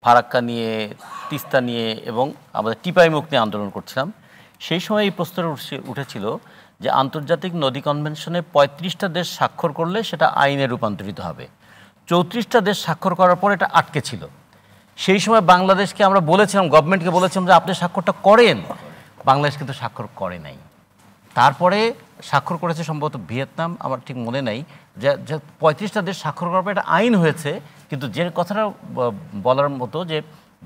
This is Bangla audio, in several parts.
ফারাক্কা নিয়ে, তিস্তা নিয়ে এবং আমাদের টিপাই মুখ নিয়ে আন্দোলন করছিলাম, সেই সময় এই প্রশ্নটা উঠেছিল যে আন্তর্জাতিক নদী কনভেনশনে ৩৫টা দেশ স্বাক্ষর করলে সেটা আইনে রূপান্তরিত হবে। ৩৪টা দেশ স্বাক্ষর করার পর এটা আটকে ছিল। সেই সময় বাংলাদেশকে আমরা বলেছিলাম, গভর্নমেন্টকে বলেছিলাম যে আপনি স্বাক্ষরটা করেন। বাংলাদেশ কিন্তু স্বাক্ষর করে নাই। তারপরে স্বাক্ষর করেছে সম্ভবত ভিয়েতনাম, আমার ঠিক মনে নাই, যে ৩৫টা দেশ স্বাক্ষর করার পর এটা আইন হয়েছে। কিন্তু যে কথাটা বলার মতো যে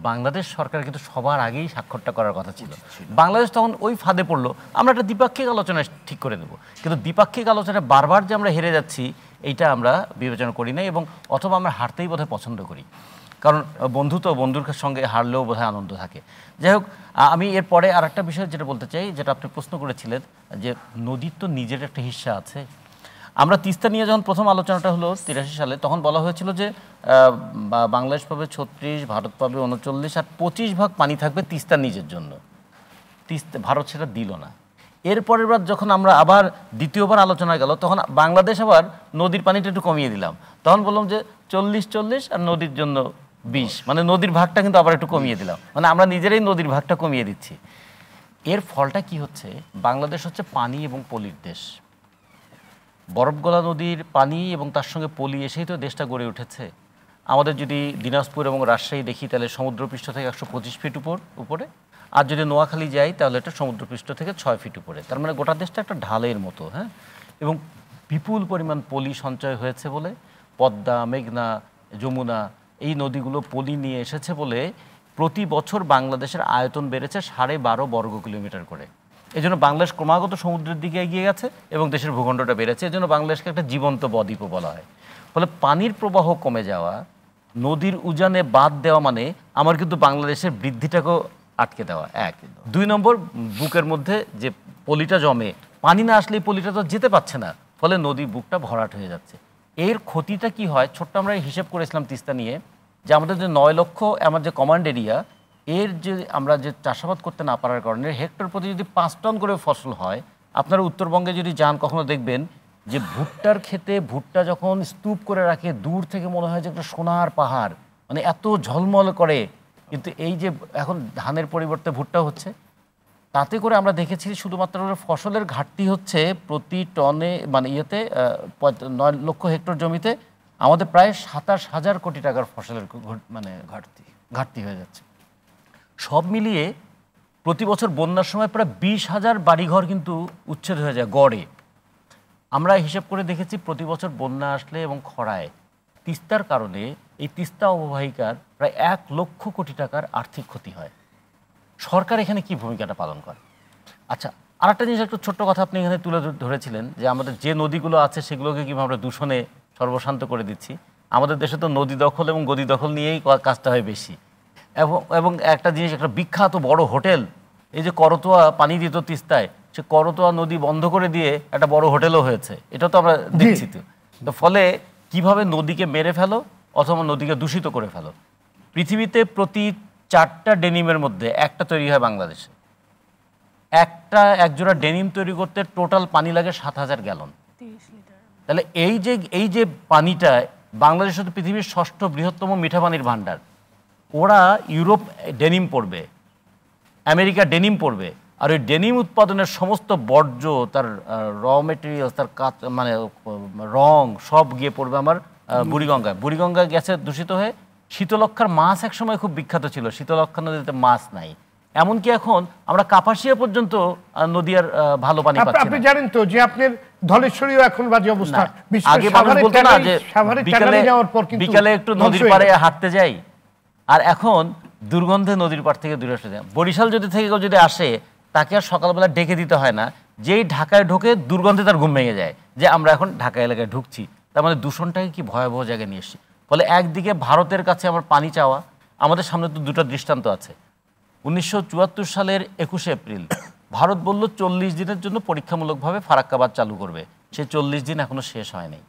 বাংলাদেশ সরকার কিন্তু সবার আগেই স্বাক্ষরটা করার কথা ছিল। বাংলাদেশ তখন ওই ফাঁদে পড়লো, আমরা একটা দ্বিপাক্ষিক আলোচনায় ঠিক করে নেব, কিন্তু দ্বিপাক্ষিক আলোচনায় বারবার যে আমরা হেরে যাচ্ছি এইটা আমরা বিবেচনা করি না, এবং অথবা আমরা হারতেই বোধহয় পছন্দ করি, কারণ বন্ধু তো বন্ধুর সঙ্গে হারলেও বোধহয় আনন্দ থাকে। যাই হোক, আমি এরপরে আর একটা বিষয় যেটা বলতে চাই, যেটা আপনি প্রশ্ন করেছিলেন যে নদীর তো নিজের একটা হিস্সা আছে। আমরা তিস্তা নিয়ে যখন প্রথম আলোচনাটা হলো ৮৩ সালে, তখন বলা হয়েছিল যে বাংলাদেশ পাবে ৩৬, ভারত পাবে ৩৯, আর ২৫ ভাগ পানি থাকবে তিস্তা নিজের জন্য। ভারত সেটা দিল না। এরপরের বার যখন আমরা আবার দ্বিতীয়বার আলোচনায় গেল, তখন বাংলাদেশ আবার নদীর পানিটা একটু কমিয়ে দিলাম। তখন বললাম যে ৪০-৪০ আর নদীর জন্য ২০, মানে নদীর ভাগটা কিন্তু আবার একটু কমিয়ে দিলাম, মানে আমরা নিজেরাই নদীর ভাগটা কমিয়ে দিচ্ছি। এর ফলটা কি হচ্ছে? বাংলাদেশ হচ্ছে পানি এবং পলির দেশ। বরফগলা নদীর পানি এবং তার সঙ্গে পলি এসেই তো দেশটা গড়ে উঠেছে। আমাদের যদি দিনাজপুর এবং রাজশাহী দেখি, তাহলে সমুদ্রপৃষ্ঠ থেকে ১২৫ ফিট উপরে, আর যদি নোয়াখালী যাই তাহলে এটা সমুদ্রপৃষ্ঠ থেকে ৬ ফিট উপরে। তার মানে গোটা দেশটা একটা ঢালের মতো, হ্যাঁ। এবং বিপুল পরিমাণ পলি সঞ্চয় হয়েছে বলে, পদ্মা, মেঘনা, যমুনা এই নদীগুলো পলি নিয়ে এসেছে বলে প্রতি বছর বাংলাদেশের আয়তন বেড়েছে ১২.৫ বর্গ কিলোমিটার করে। এই জন্য বাংলাদেশ ক্রমাগত সমুদ্রের দিকে এগিয়ে গেছে এবং দেশের ভূখণ্ডটা বেড়েছে। এই জন্য বাংলাদেশকে একটা জীবন্ত বদ্বীপও বলা হয়। ফলে পানির প্রবাহ কমে যাওয়া, নদীর উজানে বাঁধ দেওয়া, মানে আমার কিন্তু বাংলাদেশের বৃদ্ধিটাকেও আটকে দেওয়া, এক। ২ নম্বর, বুকের মধ্যে যে পলিটা জমে, পানি না আসলে পলিটা তো যেতে পারছে না, ফলে নদী বুকটা ভরাট হয়ে যাচ্ছে। এর ক্ষতিটা কি হয়? ছোট্ট আমরা হিসেব করেছিলাম তিস্তা নিয়ে, যে আমাদের যে ৯ লক্ষ আমার যে কমান্ড এরিয়া, এর যে আমরা যে চাষাবাদ করতে না পারার কারণে হেক্টর প্রতি যদি ৫ টন করে ফসল হয়, আপনারা উত্তরবঙ্গে যদি যান কখনো দেখবেন যে ভুট্টার ক্ষেতে ভুট্টা যখন স্তূপ করে রাখে, দূর থেকে মনে হয় যে একটা সোনার পাহাড়, মানে এত ঝলমল করে। কিন্তু এই যে এখন ধানের পরিবর্তে ভুট্টা হচ্ছে, তাতে করে আমরা দেখেছি শুধুমাত্র ফসলের ঘাটতি হচ্ছে প্রতি টনে, মানে ৯ লক্ষ হেক্টর জমিতে আমাদের প্রায় ২৭,০০০ কোটি টাকার ফসলের মানে ঘাটতি হয়ে যাচ্ছে। সব মিলিয়ে প্রতি বছর বন্যার সময় প্রায় ২০,০০০ বাড়িঘর কিন্তু উচ্ছেদ হয়ে যায় গড়ে। আমরা হিসেব করে দেখেছি প্রতি বছর বন্যা আসলে এবং খরায় তিস্তার কারণে এই তিস্তা অববাহিকার প্রায় ১ লক্ষ কোটি টাকার আর্থিক ক্ষতি হয়। সরকার এখানে কি ভূমিকাটা পালন করে? আচ্ছা, আরেকটা জিনিস, একটু ছোট্ট কথা আপনি এখানে তুলে ধরেছিলেন যে আমাদের যে নদীগুলো আছে সেগুলোকে কীভাবে আমরা দূষণে সর্বশান্ত করে দিচ্ছি। আমাদের দেশে তো নদী দখল এবং গদি দখল নিয়েই কাজটা হয় বেশি। এবং একটা জিনিস, একটা বিখ্যাত বড় হোটেল, এই যে করতোয়া পানি দিত তিস্তায়, সে করতোয়া নদী বন্ধ করে দিয়ে একটা বড় হোটেলও হয়েছে, এটা তো আমরা দেখছি। তো ফলে কিভাবে নদীকে মেরে ফেলো অথবা নদীকে দূষিত করে ফেলো। পৃথিবীতে প্রতি ৪টা ডেনিমের মধ্যে একটা তৈরি হয় বাংলাদেশে। এক জোড়া ডেনিম তৈরি করতে টোটাল পানি লাগে ৭,০০০ গ্যালন। তাহলে এই যে পানিটা, বাংলাদেশ হচ্ছে পৃথিবীর ৬ষ্ঠ বৃহত্তম মিঠা পানির ভাণ্ডার। ওরা ইউরোপ ডেনিম পড়বে, আমেরিকা ডেনিম পড়বে, আর ওই ডেনিম উৎপাদনের সমস্ত বর্জ্য, তার র মেটেরিয়ালস, তার মানে রং সব গিয়ে পড়বে আমার বুড়িগঙ্গায়। বুড়িগঙ্গা গেছে দূষিত হয়ে। শীতলক্ষার মাছ একসময় খুব বিখ্যাত ছিল, শীতলক্ষা নদীতে মাছ নাই। এমনকি এখন আমরা কাপাসিয়া পর্যন্ত নদী আর ভালো পানি পাচ্ছি না। আপনি জানেন তো যে আপনার ধলেশ্বরীও এখন বাজে অবস্থা। আগে মানুষ বলতো না যে বিকালে একটু নদীর পাড়ে হাঁটতে যাই, আর এখন দুর্গন্ধে নদীর পাড় থেকে দূরে সরে যায়। বরিশাল যদি আসে, তাকে আর সকালবেলা ডেকে দিতে হয় না, যেই ঢাকায় ঢোকে দুর্গন্ধে তার ঘুম ভেঙে যায় যে আমরা এখন ঢাকা এলাকায় ঢুকছি। তার মানে দূষণটাকে কি ভয়াবহ জায়গায় নিয়ে এসছি। ফলে একদিকে ভারতের কাছে আমার পানি চাওয়া, আমাদের সামনে তো দুটো দৃষ্টান্ত আছে। ১৯৭৪ সালের ২১শে এপ্রিল ভারত বলল ৪০ দিনের জন্য পরীক্ষামূলকভাবে ফারাক্কা বাঁধ চালু করবে। সে ৪০ দিন এখনো শেষ হয়নি,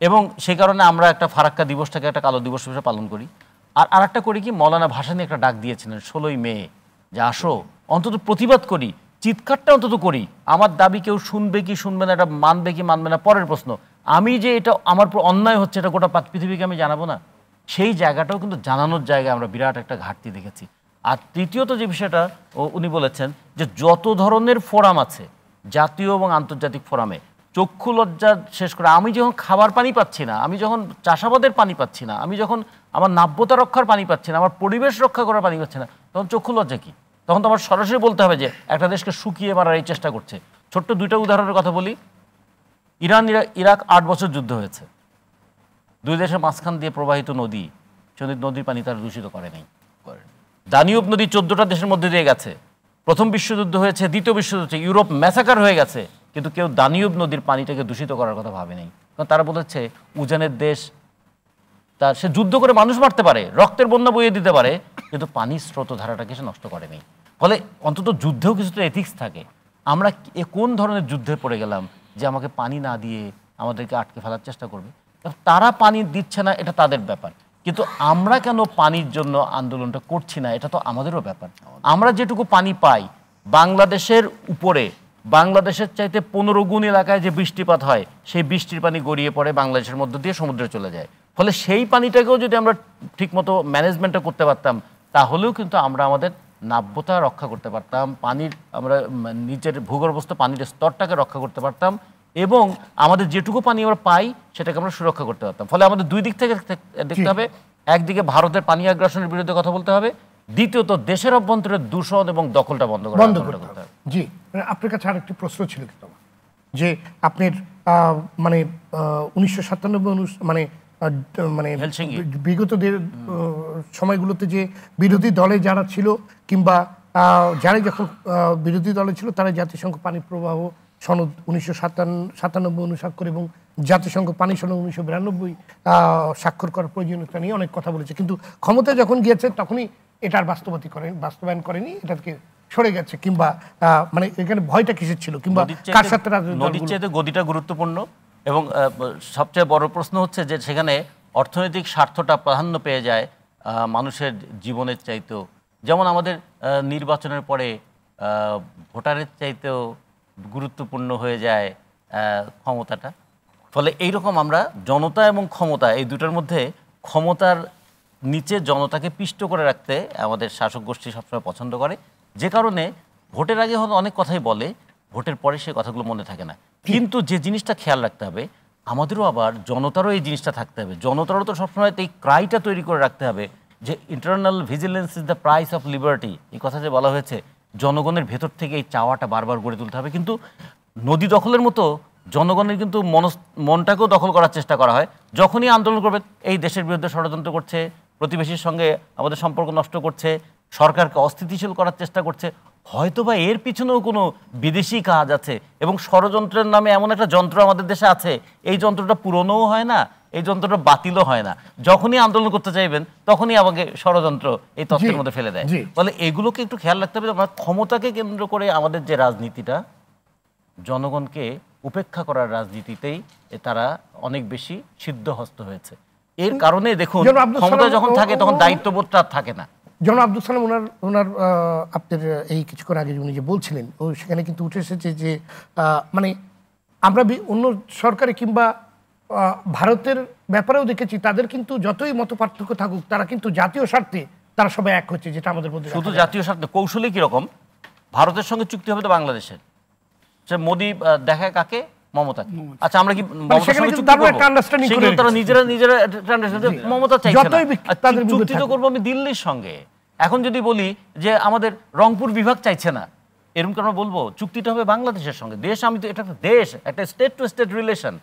এবং সেই কারণে আমরা একটা ফারাক্কা দিবসটাকে একটা কালো দিবস হিসেবে পালন করি। আর একটা করি কি, মৌলানা ভাসানী একটা ডাক দিয়েছিলেন ১৬ই মে, যে আসো অন্তত প্রতিবাদ করি, চিৎকারটা অন্তত করি। আমার দাবি কেউ শুনবে কি শুনবে না, এটা মানবে কি মানবে না পরের প্রশ্ন, আমি যে এটা আমার অন্যায় হচ্ছে এটা গোটা পৃথিবীকে আমি জানাবো না। সেই জায়গাটাও কিন্তু জানানোর জায়গায় আমরা বিরাট একটা ঘাটতি দেখেছি। আর তৃতীয়ত যে বিষয়টা উনি বলেছেন যে যত ধরনের ফোরাম আছে জাতীয় এবং আন্তর্জাতিক ফোরামে, চক্ষু লজ্জা শেষ করে আমি যখন খাবার পানি পাচ্ছি না, আমি যখন চাষাবাদের পানি পাচ্ছি না, আমি যখন আমার নাব্যতা রক্ষার পানি পাচ্ছি না, আমার পরিবেশ রক্ষা করার পানি পাচ্ছি না, তখন চক্ষু লজ্জা কি? তখন তো আমার সরাসরি বলতে হবে যে একটা দেশকে শুকিয়ে মারার এই চেষ্টা করছে। ছোট্ট দুইটা উদাহরণের কথা বলি। ইরাক 8 বছর যুদ্ধ হয়েছে, দুই দেশের মাঝখান দিয়ে প্রবাহিত নদী, নদীর পানি তারা দূষিত করে নাই। দানিউব নদী 14টা দেশের মধ্যে দিয়ে গেছে। প্রথম বিশ্বযুদ্ধ হয়েছে, দ্বিতীয় বিশ্বযুদ্ধ হয়েছে, ইউরোপ ম্যাসাকার হয়ে গেছে, কিন্তু কেউ দানিউব নদীর পানিটাকে দূষিত করার কথা ভাবে নাই। কারণ তারা বলেছে উজানের দেশ, তার সে যুদ্ধ করে মানুষ মারতে পারে, রক্তের বন্যা বইয়ে দিতে পারে, কিন্তু পানির স্রোতধারাটাকে সে নষ্ট করে নেই। ফলে অন্তত যুদ্ধেও কিছুটা এথিক্স থাকে। আমরা কোন ধরনের যুদ্ধে পড়ে গেলাম যে আমাকে পানি না দিয়ে আমাদেরকে আটকে ফেলার চেষ্টা করবে? তারা পানি দিচ্ছে না, এটা তাদের ব্যাপার, কিন্তু আমরা কেন পানির জন্য আন্দোলনটা করছি না, এটা তো আমাদেরও ব্যাপার। আমরা যেটুকু পানি পাই, বাংলাদেশের উপরে, বাংলাদেশের চাইতে 15 গুণ এলাকায় যে বৃষ্টিপাত হয়, সেই বৃষ্টির পানি গড়িয়ে পড়ে বাংলাদেশের মধ্য দিয়ে সমুদ্রে চলে যায়। ফলে সেই পানিটাকেও যদি আমরা ঠিকমতো ম্যানেজমেন্টটা করতে পারতাম, তাহলেও কিন্তু আমরা আমাদের নাব্যতা রক্ষা করতে পারতাম, পানির আমরা নিচের ভূগর্ভস্থ পানির স্তরটাকে রক্ষা করতে পারতাম, এবং আমাদের যেটুকু পানি আমরা পাই সেটাকে আমরা সুরক্ষা করতে পারতাম। ফলে আমাদের দুই দিক থেকে দেখতে হবে, একদিকে ভারতের পানি আগ্রাসনের বিরুদ্ধে কথা বলতে হবে, দ্বিতীয়ত দেশের অভ্যন্তরের দূষণ এবং দখলটা বন্ধ করতে হবে। জি, আপনার কাছে আরেকটি প্রশ্ন ছিল কিন্তু যে আপনার মানে 1997 মানে মানে বিগত সময়গুলোতে যে বিরোধী দলে যারা ছিল কিংবা যারাই যখন বিরোধী দলে ছিল, তারা জাতিসংঘ পানি প্রবাহ সনদ 1997 অনুস্বাক্ষর এবং জাতিসংঘ পানি সনদ 1992 স্বাক্ষর করার প্রয়োজনীয়তা নিয়ে অনেক কথা বলেছে, কিন্তু ক্ষমতা যখন গিয়েছে তখনই এটার বাস্তবায়ন করেনি, এটাকে সরে গেছে। কিংবা মানে এখানে ভয়টা কিসের ছিল, কিংবা কার সাথে নদীর চাইতে গদিটা গুরুত্বপূর্ণ। এবং সবচেয়ে বড় প্রশ্ন হচ্ছে যে সেখানে অর্থনৈতিক স্বার্থটা প্রাধান্য পেয়ে যায় মানুষের জীবনের চাইতেও। যেমন আমাদের নির্বাচনের পরে ভোটারের চাইতেও গুরুত্বপূর্ণ হয়ে যায় ক্ষমতাটা। ফলে এইরকম আমরা জনতা এবং ক্ষমতা, এই দুটোর মধ্যে ক্ষমতার নিচে জনতাকে পিষ্ট করে রাখতে আমাদের শাসক গোষ্ঠী সবসময় পছন্দ করে, যে কারণে ভোটের আগে হয়তো অনেক কথাই বলে, ভোটের পরে সে কথাগুলো মনে থাকে না। কিন্তু যে জিনিসটা খেয়াল রাখতে হবে, আমাদেরও আবার জনতারও এই জিনিসটা থাকতে হবে। জনতারও তো সবসময় এই ক্রাইটা তৈরি করে রাখতে হবে যে internal vigilance is the price of liberty. এই কথা যে বলা হয়েছে, জনগণের ভেতর থেকে এই চাওয়াটা বারবার গড়ে তুলতে হবে। কিন্তু নদী দখলের মতো জনগণের কিন্তু মনটাকেও দখল করার চেষ্টা করা হয়। যখনই আন্দোলন করবে, এই দেশের বিরুদ্ধে ষড়যন্ত্র করছে, প্রতিবেশীর সঙ্গে আমাদের সম্পর্ক নষ্ট করছে, সরকারকে অস্থিতিশীল করার চেষ্টা করছে, হয়তোবা এর পিছনেও কোনো বিদেশি কাজ আছে, এবং ষড়যন্ত্রের নামে এমন একটা যন্ত্র আমাদের দেশে আছে, এই যন্ত্রটা পুরনোও হয় না, এই যন্ত্রটা বাতিলও হয় না। যখনই আন্দোলন করতে চাইবেন তখনই আমাকে ষড়যন্ত্র এই তত্ত্বের মধ্যে ফেলে দেয়। ফলে এগুলোকে একটু খেয়াল রাখতে হবে। আমরা ক্ষমতাকে কেন্দ্র করে আমাদের যে রাজনীতিটা, জনগণকে উপেক্ষা করার রাজনীতিতেই তারা অনেক বেশি সিদ্ধহস্ত হয়েছে। এর কারণে দেখুন, ক্ষমতা যখন থাকে তখন দায়িত্ববোধটা থাকে না। জনাব আব্দুল সালাম ওনার আপনার এই কিছুক্ষণ আগে উনি যে বলছিলেন, সেখানে কিন্তু উঠে এসেছে যে মানে আমরা অন্য সরকারে কিংবা ভারতের ব্যাপারেও দেখেছি, তাদের কিন্তু যতই মত পার্থক্য থাকুক, তারা কিন্তু জাতীয় স্বার্থে তারা সবাই এক হচ্ছে, যেটা আমাদের মধ্যে শুধু জাতীয় স্বার্থে। কৌশলে কিরকম, ভারতের সঙ্গে চুক্তি হবে তো বাংলাদেশের, সে মোদি দেখায় কাকে, মমতা। আচ্ছা, আমরা কি তারা নিজেরা মমতা চাইছে না, চুক্তি তো করবো আমি দিল্লির সঙ্গে। এখন যদি বলি যে আমাদের রংপুর বিভাগ চাইছে না, এরকম আমরা বলবো চুক্তিটা হবে বাংলাদেশের সঙ্গে। দেশ, আমি তো এটা একটা দেশ, একটা স্টেট টু স্টেট রিলেশন।